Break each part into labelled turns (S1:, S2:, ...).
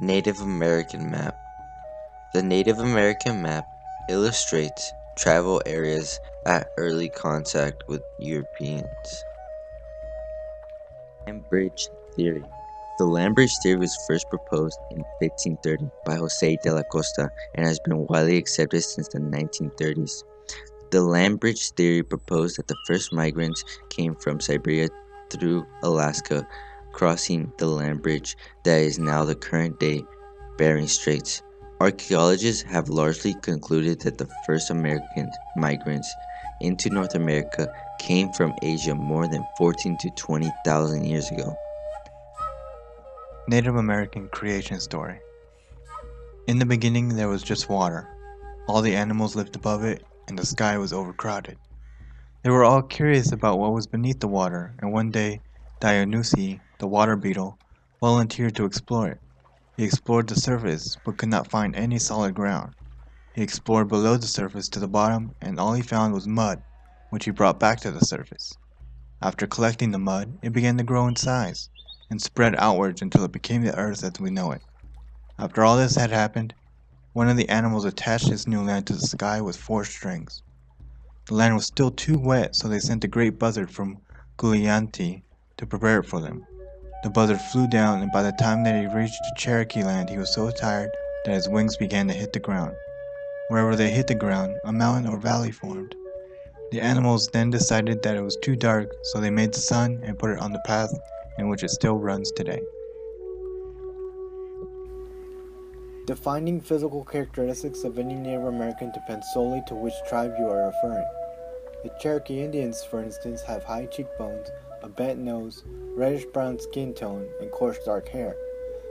S1: Native American map. The Native American map illustrates tribal areas at early contact with Europeans. Land bridge theory. The land bridge theory was first proposed in 1530 by José de la Costa and has been widely accepted since the 1930s. The land bridge theory proposed that the first migrants came from Siberia through Alaska, crossing the land bridge that is now the current-day Bering Straits. Archaeologists have largely concluded that the first American migrants into North America came from Asia more than 14 to 20,000 years ago.
S2: Native American creation story. In the beginning there was just water. All the animals lived above it, and the sky was overcrowded. They were all curious about what was beneath the water, and one day Dionysi, the water beetle, volunteered to explore it. He explored the surface, but could not find any solid ground. He explored below the surface to the bottom, and all he found was mud, which he brought back to the surface. After collecting the mud, it began to grow in size, and spread outwards until it became the earth as we know it. After all this had happened, one of the animals attached his new land to the sky with 4 strings. The land was still too wet, so they sent a great buzzard from Gullianti to prepare it for them. The buzzard flew down, and by the time that he reached Cherokee land, he was so tired that his wings began to hit the ground. Wherever they hit the ground, a mountain or valley formed. The animals then decided that it was too dark, so they made the sun and put it on the path in which it still runs today.
S3: Defining physical characteristics of any Native American depends solely to which tribe you are referring. The Cherokee Indians, for instance, have high cheekbones, a bent nose, reddish-brown skin tone, and coarse dark hair,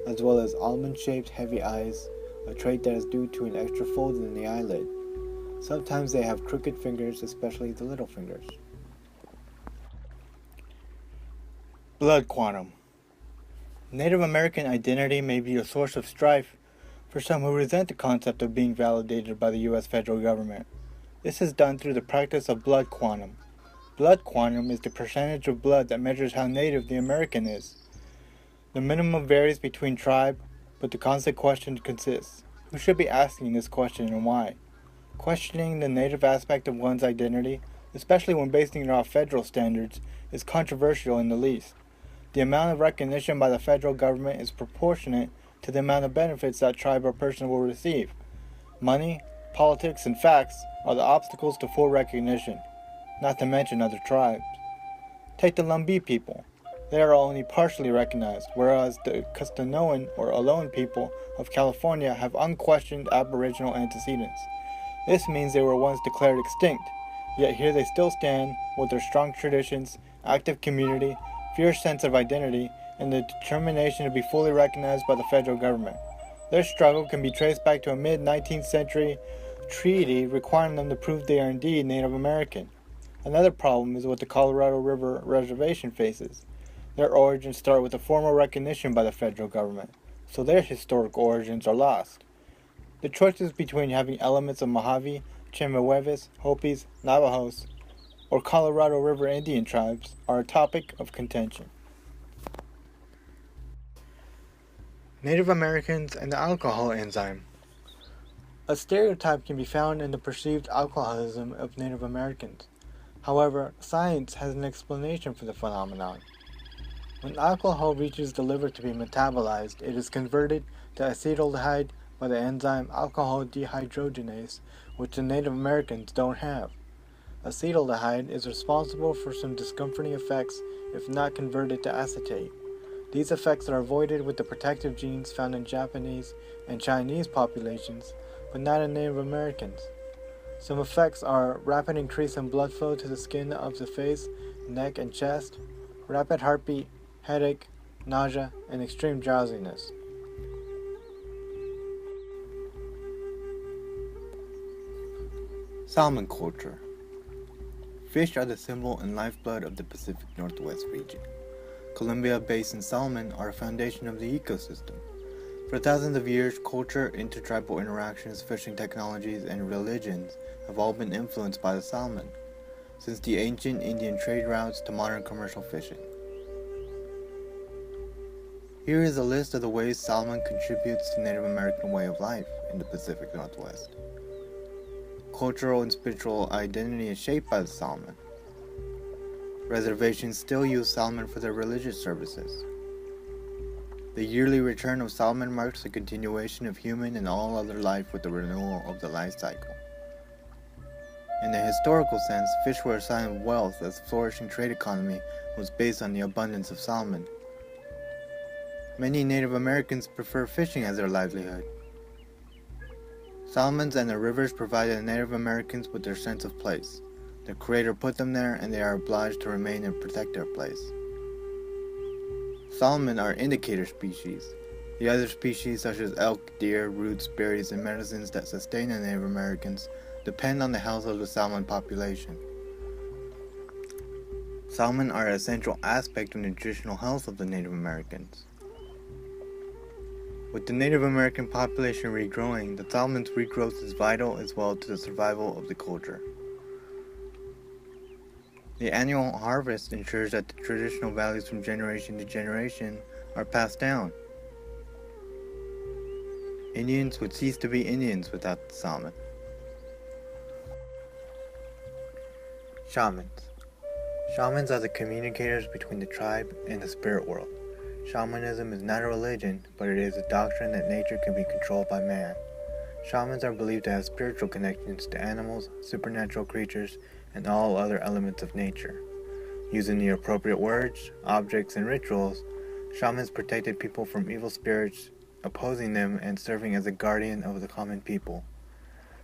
S3: as well as almond-shaped heavy eyes, a trait that is due to an extra fold in the eyelid. Sometimes they have crooked fingers, especially the little fingers. Blood quantum. Native American identity may be a source of strife for some who resent the concept of being validated by the U.S. federal government. This is done through the practice of blood quantum. Blood quantum is the percentage of blood that measures how native the American is. The minimum varies between tribe, but the constant question consists: who should be asking this question and why? Questioning the native aspect of one's identity, especially when basing it off federal standards, is controversial in the least. The amount of recognition by the federal government is proportionate to the amount of benefits that tribe or person will receive. Money, politics, and facts are the obstacles to full recognition, not to mention other tribes. Take the Lumbee people. They are only partially recognized, whereas the Costanoan or Ohlone people of California have unquestioned Aboriginal antecedents. This means they were once declared extinct, yet here they still stand with their strong traditions, active community, fierce sense of identity, and the determination to be fully recognized by the federal government. Their struggle can be traced back to a mid-19th century treaty requiring them to prove they are indeed Native American. Another problem is what the Colorado River Reservation faces. Their origins start with a formal recognition by the federal government, so their historic origins are lost. The choices between having elements of Mojave, Chemehuevis, Hopis, Navajos, or Colorado River Indian tribes are a topic of contention. Native Americans and the alcohol enzyme. A stereotype can be found in the perceived alcoholism of Native Americans. However, science has an explanation for the phenomenon. When alcohol reaches the liver to be metabolized, it is converted to acetaldehyde by the enzyme alcohol dehydrogenase, which the Native Americans don't have. Acetaldehyde is responsible for some discomforting effects if not converted to acetate. These effects are avoided with the protective genes found in Japanese and Chinese populations, but not in Native Americans. Some effects are rapid increase in blood flow to the skin of the face, neck, and chest, rapid heartbeat, headache, nausea, and extreme drowsiness. Salmon culture. Fish are the symbol and lifeblood of the Pacific Northwest region. Columbia Basin salmon are a foundation of the ecosystem. For thousands of years, culture, intertribal interactions, fishing technologies, and religions have all been influenced by the salmon, since the ancient Indian trade routes to modern commercial fishing. Here is a list of the ways Solomon contributes to Native American way of life in the Pacific Northwest. Cultural and spiritual identity is shaped by the Solomon. Reservations still use Solomon for their religious services. The yearly return of Solomon marks the continuation of human and all other life with the renewal of the life cycle. In the historical sense, fish were a sign of wealth as the flourishing trade economy was based on the abundance of salmon. Many Native Americans prefer fishing as their livelihood. Salmons and the rivers provided the Native Americans with their sense of place. The Creator put them there, and they are obliged to remain and protect their place. Salmon are indicator species. The other species, such as elk, deer, roots, berries, and medicines that sustain the Native Americans, depend on the health of the salmon population. Salmon are an essential aspect of the nutritional health of the Native Americans. With the Native American population regrowing, the salmon's regrowth is vital as well to the survival of the culture. The annual harvest ensures that the traditional values from generation to generation are passed down. Indians would cease to be Indians without the salmon. Shamans. Shamans are the communicators between the tribe and the spirit world. Shamanism is not a religion, but it is a doctrine that nature can be controlled by man. Shamans are believed to have spiritual connections to animals, supernatural creatures, and all other elements of nature. Using the appropriate words, objects, and rituals, shamans protected people from evil spirits, opposing them and serving as a guardian of the common people.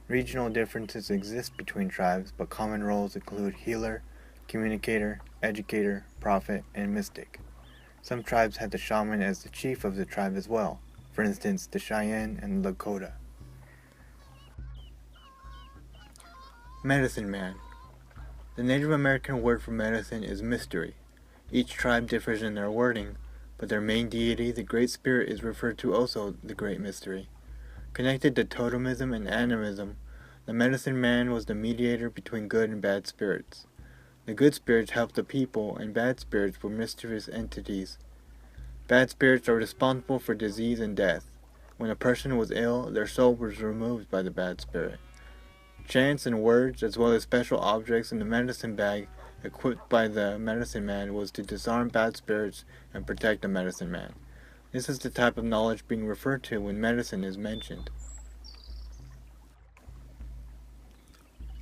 S3: Regional differences exist between tribes, but common roles include healer, communicator, educator, prophet, and mystic. Some tribes had the shaman as the chief of the tribe as well, for instance, the Cheyenne and the Lakota. Medicine Man. The Native American word for medicine is mystery. Each tribe differs in their wording, but their main deity, the Great Spirit, is referred to also the Great Mystery. Connected to totemism and animism, the medicine man was the mediator between good and bad spirits. The good spirits helped the people, and bad spirits were mischievous entities. Bad spirits are responsible for disease and death. When a person was ill, their soul was removed by the bad spirit. Chants and words, as well as special objects in the medicine bag equipped by the medicine man, was to disarm bad spirits and protect the medicine man. This is the type of knowledge being referred to when medicine is mentioned.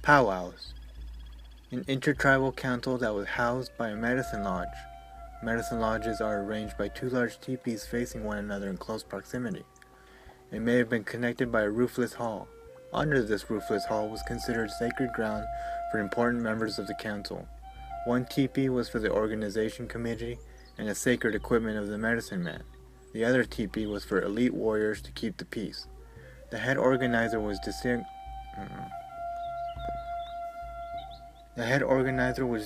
S3: Powwows. An intertribal council that was housed by a medicine lodge. Medicine lodges are arranged by two large teepees facing one another in close proximity. It may have been connected by a roofless hall. Under this roofless hall was considered sacred ground for important members of the council. One teepee was for the organization committee and the sacred equipment of the medicine man. The other teepee was for elite warriors to keep the peace. The head organizer was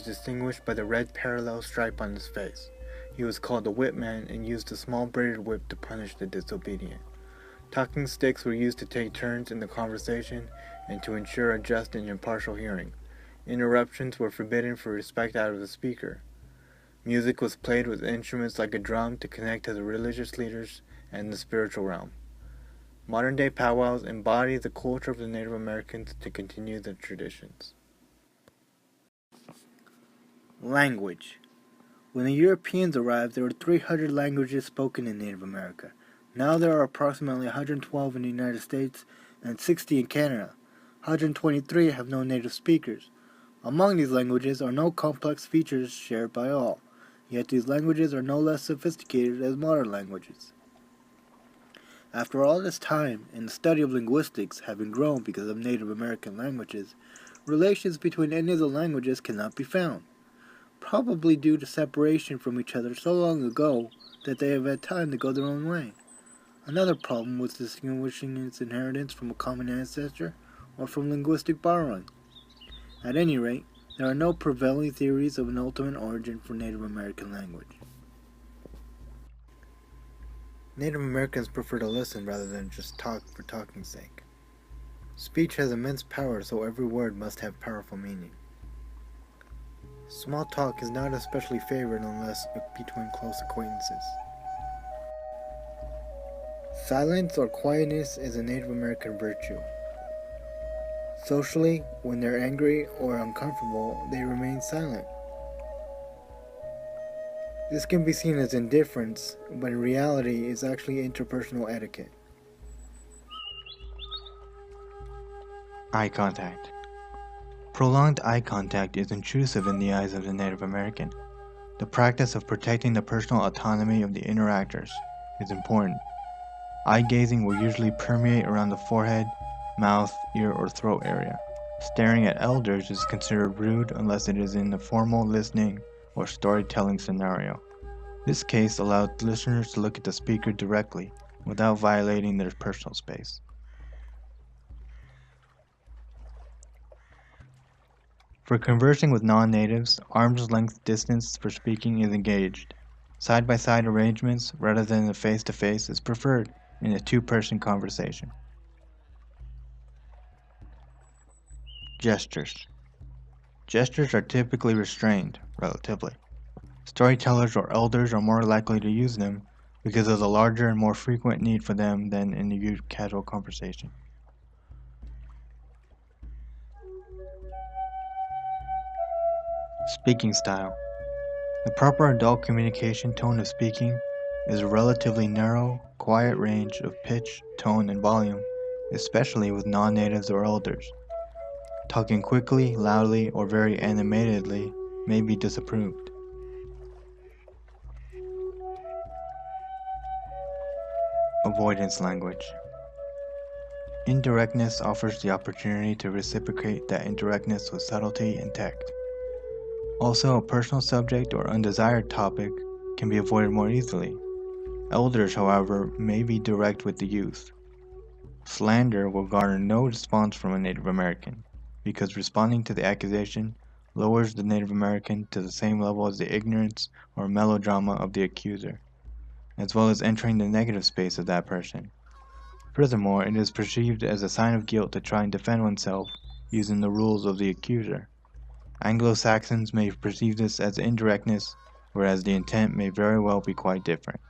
S3: distinguished by the red parallel stripe on his face. He was called the whip man and used a small braided whip to punish the disobedient. Talking sticks were used to take turns in the conversation and to ensure a just and impartial hearing. Interruptions were forbidden for respect out of the speaker. Music was played with instruments like a drum to connect to the religious leaders and the spiritual realm. Modern-day powwows embody the culture of the Native Americans to continue the traditions. Language. When the Europeans arrived, there were 300 languages spoken in Native America. Now there are approximately 112 in the United States and 60 in Canada. 123 have no native speakers. Among these languages are no complex features shared by all, yet these languages are no less sophisticated as modern languages. After all this time, and the study of linguistics having grown because of Native American languages, relations between any of the languages cannot be found, probably due to separation from each other so long ago that they have had time to go their own way. Another problem was distinguishing its inheritance from a common ancestor or from linguistic borrowing. At any rate, there are no prevailing theories of an ultimate origin for Native American language. Native Americans prefer to listen rather than just talk for talking's sake. Speech has immense power, so every word must have powerful meaning. Small talk is not especially favored unless between close acquaintances. Silence or quietness is a Native American virtue. Socially, when they're angry or uncomfortable, they remain silent. This can be seen as indifference, but in reality is actually interpersonal etiquette.
S2: Eye contact. Prolonged eye contact is intrusive in the eyes of the Native American. The practice of protecting the personal autonomy of the interactors is important. Eye gazing will usually permeate around the forehead, mouth, ear, or throat area. Staring at elders is considered rude unless it is in a formal listening or storytelling scenario. This case allows listeners to look at the speaker directly without violating their personal space. For conversing with non-natives, arm's length distance for speaking is engaged. Side-by-side arrangements rather than a face-to-face is preferred in a two-person conversation. Gestures. Gestures are typically restrained, relatively. Storytellers or elders are more likely to use them because of the larger and more frequent need for them than in a casual conversation. Speaking style. The proper adult communication tone of speaking is a relatively narrow, quiet range of pitch, tone, and volume, especially with non-natives or elders. Talking quickly, loudly, or very animatedly may be disapproved. Avoidance language. Indirectness offers the opportunity to reciprocate that indirectness with subtlety and tact. Also, a personal subject or undesired topic can be avoided more easily. Elders, however, may be direct with the youth. Slander will garner no response from a Native American, because responding to the accusation lowers the Native American to the same level as the ignorance or melodrama of the accuser, as well as entering the negative space of that person. Furthermore, it is perceived as a sign of guilt to try and defend oneself using the rules of the accuser. Anglo-Saxons may perceive this as indirectness, whereas the intent may very well be quite different.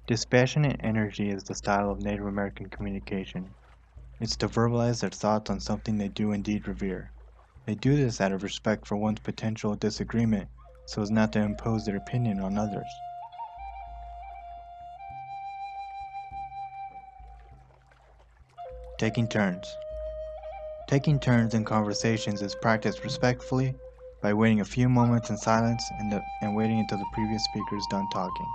S2: Dispassionate energy is the style of Native American communication. It's to verbalize their thoughts on something they do indeed revere. They do this out of respect for one's potential disagreement so as not to impose their opinion on others. Taking turns. Taking turns in conversations is practiced respectfully by waiting a few moments in silence and waiting until the previous speaker is done talking.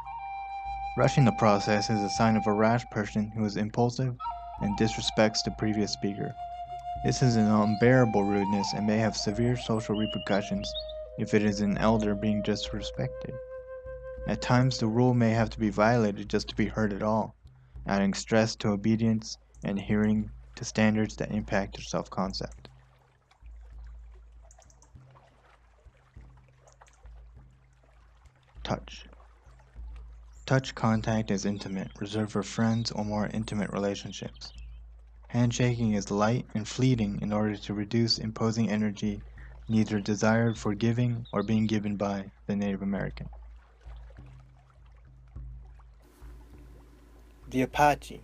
S2: Rushing the process is a sign of a rash person who is impulsive and disrespects the previous speaker. This is an unbearable rudeness and may have severe social repercussions if it is an elder being disrespected. At times, the rule may have to be violated just to be heard at all, adding stress to obedience and adhering to standards that impact your self-concept. Touch. Touch contact is intimate, reserved for friends or more intimate relationships. Handshaking is light and fleeting in order to reduce imposing energy neither desired for giving or being given by the Native American.
S3: The Apache.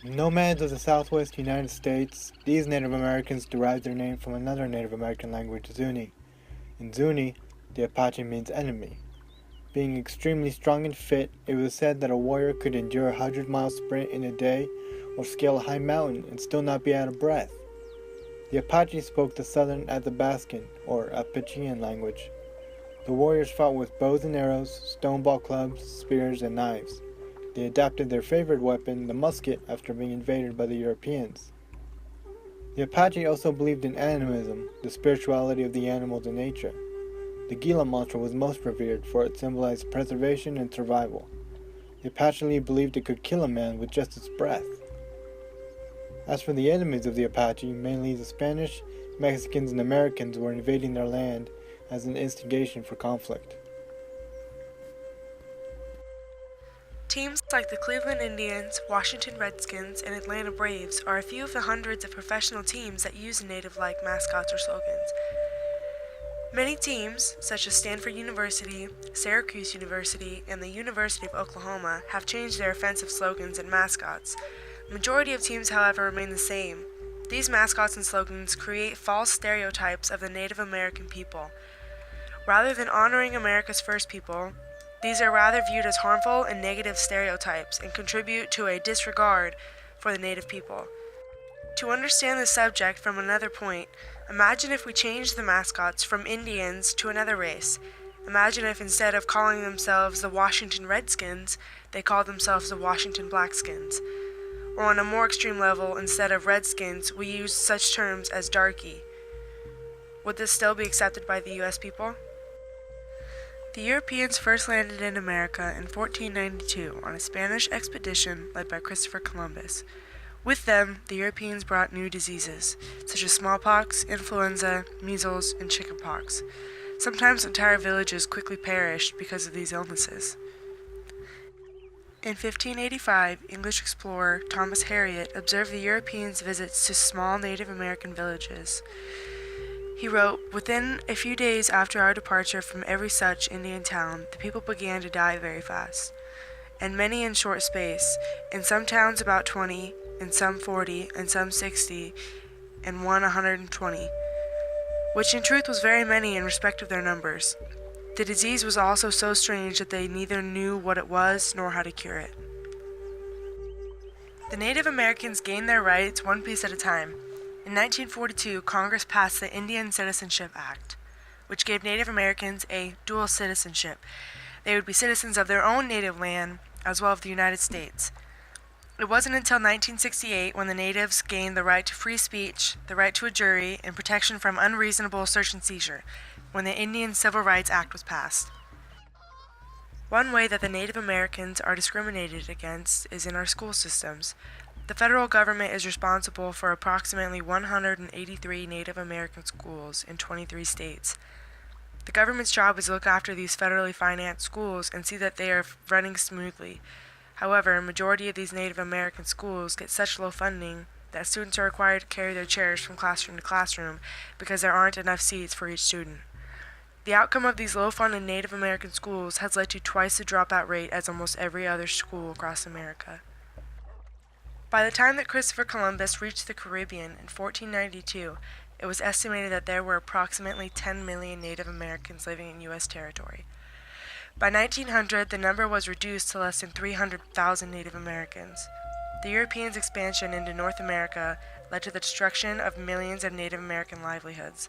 S3: Nomads of the southwest United States, these Native Americans derive their name from another Native American language, Zuni. In Zuni, the Apache means enemy. Being extremely strong and fit, it was said that a warrior could endure a 100-mile sprint in a day or scale a high mountain and still not be out of breath. The Apache spoke the southern Athabascan, or Apachean language. The warriors fought with bows and arrows, stoneball clubs, spears, and knives. They adapted their favorite weapon, the musket, after being invaded by the Europeans. The Apache also believed in animism, the spirituality of the animals in nature. The Gila mantra was most revered, for it symbolized preservation and survival. The Apache believed it could kill a man with just its breath. As for the enemies of the Apache, mainly the Spanish, Mexicans, and Americans were invading their land as an instigation for conflict.
S4: Teams like the Cleveland Indians, Washington Redskins, and Atlanta Braves are a few of the hundreds of professional teams that use native-like mascots or slogans. Many teams, such as Stanford University, Syracuse University, and the University of Oklahoma, have changed their offensive slogans and mascots. The majority of teams, however, remain the same. These mascots and slogans create false stereotypes of the Native American people. Rather than honoring America's first people, these are rather viewed as harmful and negative stereotypes and contribute to a disregard for the Native people. To understand this subject from another point, imagine if we changed the mascots from Indians to another race. Imagine if instead of calling themselves the Washington Redskins, they called themselves the Washington Blackskins. Or on a more extreme level, instead of Redskins, we use such terms as darky. Would this still be accepted by the U.S. people? The Europeans first landed in America in 1492 on a Spanish expedition led by Christopher Columbus. With them, the Europeans brought new diseases, such as smallpox, influenza, measles, and chickenpox. Sometimes entire villages quickly perished because of these illnesses. In 1585, English explorer Thomas Harriot observed the Europeans' visits to small Native American villages. He wrote, "Within a few days after our departure from every such Indian town, the people began to die very fast, and many in short space, in some towns about 20, in some 40, and some 60, and one 120, which in truth was very many in respect of their numbers. The disease was also so strange that they neither knew what it was nor how to cure it." The Native Americans gained their rights one piece at a time. In 1942, Congress passed the Indian Citizenship Act, which gave Native Americans a dual citizenship. They would be citizens of their own native land as well as the United States. It wasn't until 1968 when the natives gained the right to free speech, the right to a jury, and protection from unreasonable search and seizure, when the Indian Civil Rights Act was passed. One way that the Native Americans are discriminated against is in our school systems. The federal government is responsible for approximately 183 Native American schools in 23 states. The government's job is to look after these federally financed schools and see that they are running smoothly. However, a majority of these Native American schools get such low funding that students are required to carry their chairs from classroom to classroom because there aren't enough seats for each student. The outcome of these low-funded Native American schools has led to twice the dropout rate as almost every other school across America. By the time that Christopher Columbus reached the Caribbean in 1492, it was estimated that there were approximately 10 million Native Americans living in U.S. territory. By 1900, the number was reduced to less than 300,000 Native Americans. The Europeans' expansion into North America led to the destruction of millions of Native American livelihoods.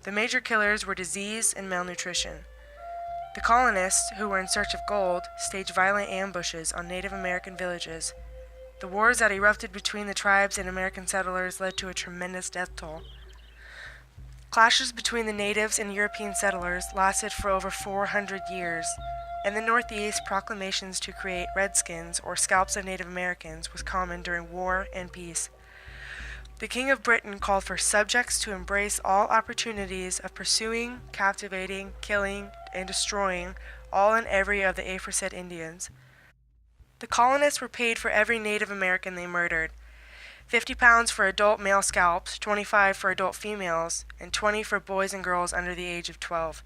S4: The major killers were disease and malnutrition. The colonists, who were in search of gold, staged violent ambushes on Native American villages. The wars that erupted between the tribes and American settlers led to a tremendous death toll. Clashes between the natives and European settlers lasted for over 400 years. In the Northeast, proclamations to create redskins, or scalps of Native Americans, was common during war and peace. The King of Britain called for subjects to embrace all opportunities of pursuing, captivating, killing, and destroying all and every of the aforesaid Indians. The colonists were paid for every Native American they murdered. 50 pounds for adult male scalps, 25 for adult females, and 20 for boys and girls under the age of 12.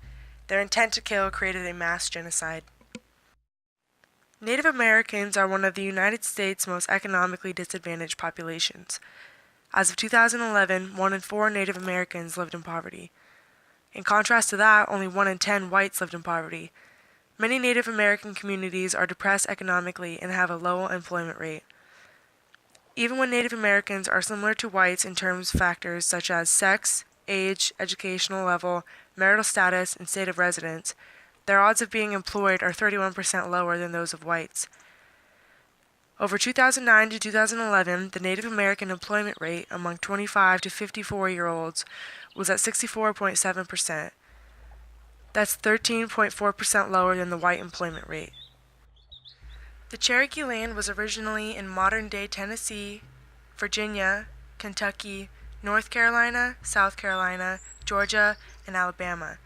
S4: Their intent to kill created a mass genocide. Native Americans are one of the United States' most economically disadvantaged populations. As of 2011, 1 in 4 Native Americans lived in poverty. In contrast to that, only 1 in 10 whites lived in poverty. Many Native American communities are depressed economically and have a low employment rate. Even when Native Americans are similar to whites in terms of factors such as sex, age, educational level, marital status, and state of residence, their odds of being employed are 31% lower than those of whites. Over 2009 to 2011, the Native American employment rate among 25 to 54-year-olds was at 64.7%. That's 13.4% lower than the white employment rate. The Cherokee land was originally in modern-day Tennessee, Virginia, Kentucky, North Carolina, South Carolina, Georgia, and Alabama.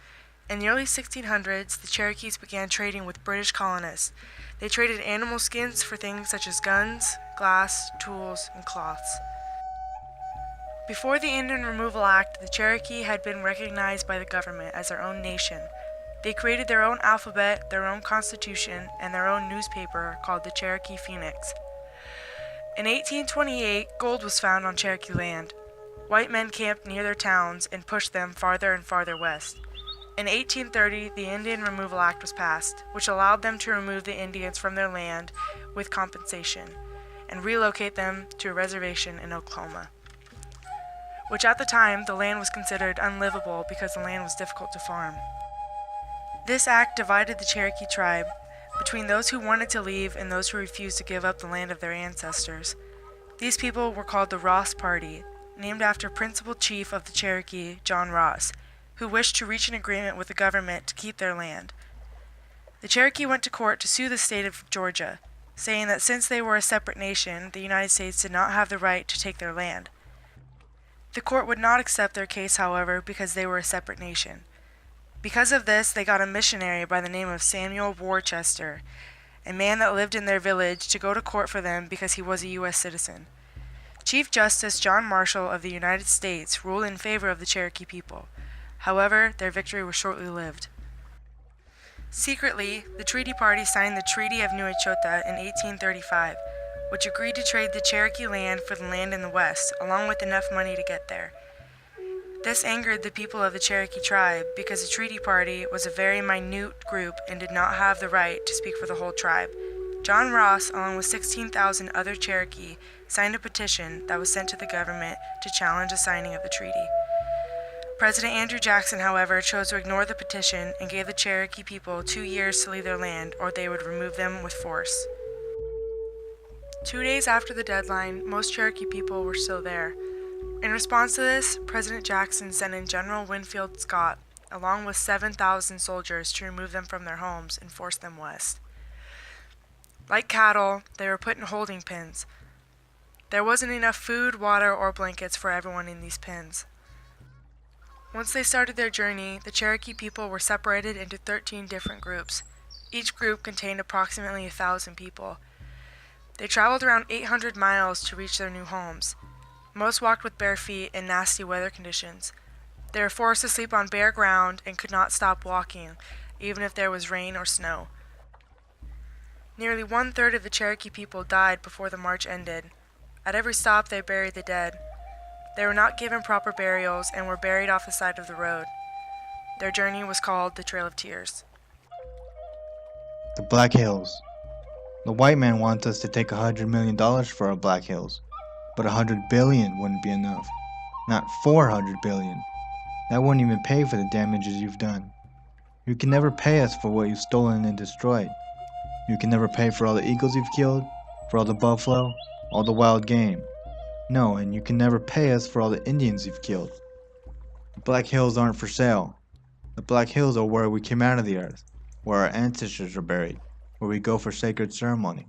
S4: In the early 1600s, the Cherokees began trading with British colonists. They traded animal skins for things such as guns, glass, tools, and cloths. Before the Indian Removal Act, the Cherokee had been recognized by the government as their own nation. They created their own alphabet, their own constitution, and their own newspaper called the Cherokee Phoenix. In 1828, gold was found on Cherokee land. White men camped near their towns and pushed them farther and farther west. In 1830, the Indian Removal Act was passed, which allowed them to remove the Indians from their land with compensation and relocate them to a reservation in Oklahoma, which at the time the land was considered unlivable because the land was difficult to farm. This act divided the Cherokee tribe between those who wanted to leave and those who refused to give up the land of their ancestors. These people were called the Ross Party, named after principal chief of the Cherokee, John Ross, who wished to reach an agreement with the government to keep their land. The Cherokee went to court to sue the state of Georgia, saying that since they were a separate nation, the United States did not have the right to take their land. The court would not accept their case, however, because they were a separate nation. Because of this, they got a missionary by the name of Samuel Worcester, a man that lived in their village, to go to court for them because he was a U.S. citizen. Chief Justice John Marshall of the United States ruled in favor of the Cherokee people. However, their victory was shortly lived. Secretly, the treaty party signed the Treaty of New Echota in 1835, which agreed to trade the Cherokee land for the land in the west, along with enough money to get there. This angered the people of the Cherokee tribe because the treaty party was a very minute group and did not have the right to speak for the whole tribe. John Ross, along with 16,000 other Cherokee, signed a petition that was sent to the government to challenge the signing of the treaty. President Andrew Jackson, however, chose to ignore the petition and gave the Cherokee people 2 years to leave their land, or they would remove them with force. 2 days after the deadline, most Cherokee people were still there. In response to this, President Jackson sent in General Winfield Scott, along with 7,000 soldiers, to remove them from their homes and force them west. Like cattle, they were put in holding pens. There wasn't enough food, water, or blankets for everyone in these pens. Once they started their journey, the Cherokee people were separated into 13 different groups. Each group contained approximately 1,000 people. They traveled around 800 miles to reach their new homes. Most walked with bare feet in nasty weather conditions. They were forced to sleep on bare ground and could not stop walking, even if there was rain or snow. Nearly 1/3 of the Cherokee people died before the march ended. At every stop, they buried the dead. They were not given proper burials and were buried off the side of the road. Their journey was called the Trail of Tears.
S2: The Black Hills. The white man wants us to take $100 million for our Black Hills, but $100 billion wouldn't be enough. Not $400 billion. That wouldn't even pay for the damages you've done. You can never pay us for what you've stolen and destroyed. You can never pay for all the eagles you've killed, for all the buffalo, all the wild game. No, and you can never pay us for all the Indians you've killed. The Black Hills aren't for sale. The Black Hills are where we came out of the earth, where our ancestors are buried, where we go for sacred ceremony.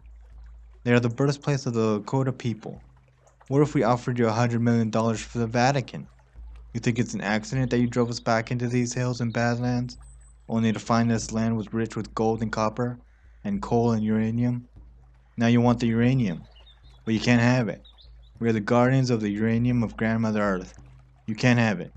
S2: They are the birthplace of the Lakota people. What if we offered you $100 million for the Vatican? You think it's an accident that you drove us back into these hills and badlands, only to find this land was rich with gold and copper, and coal and uranium? Now you want the uranium, but you can't have it. We are the guardians of the uranium of Grandmother Earth. You can't have it.